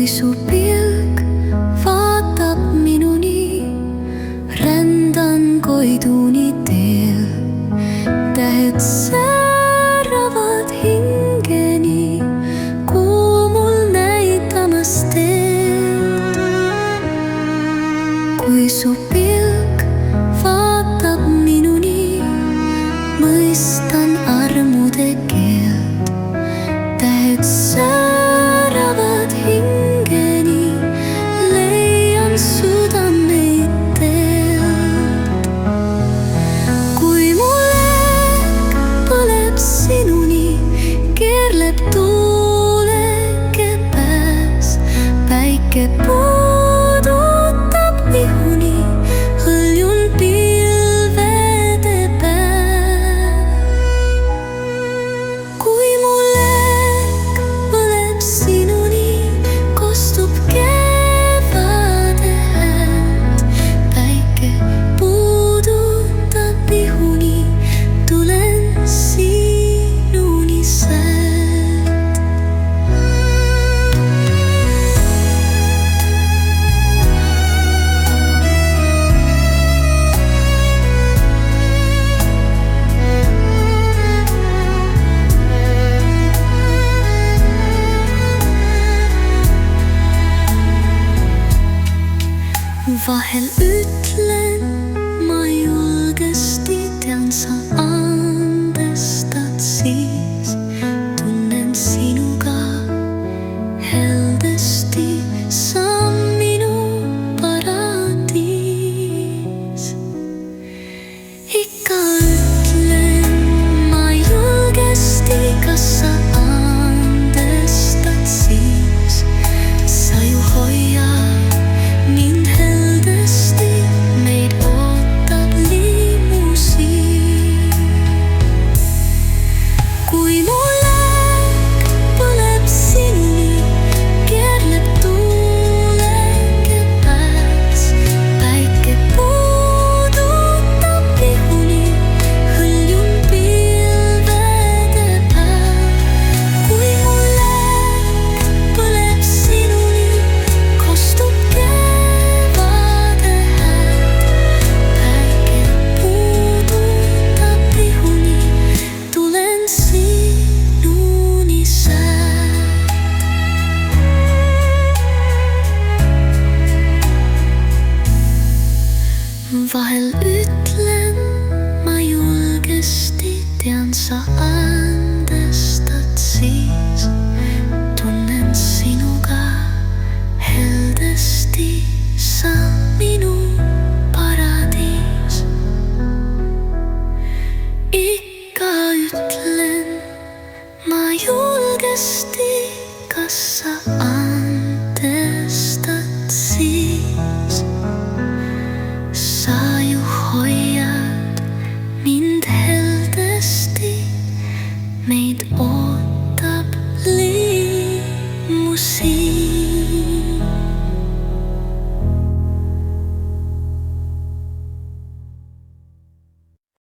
kui su pilk vaatab minuni, rändan Koiduni teel. Tähed sääravad hingeni, kuu mul näitamas teed. Kui su pilk vaatab minuni, mõistan armude keelt. Tähed sääravad hingeni, leian südameid teelt. Kui mu leek põleb sinuni, keerleb tuuleke pääs. Päike puudutab ihuni, hõljun pilvede pääl. Kui mu leek põleb sinuni, kostub kevade häält. Päike puudutab ihuni, tulen sinuni säält. Vahel ütlen ma julgesti, tean sa andestad siis. Tunnen sinuga heldesti sa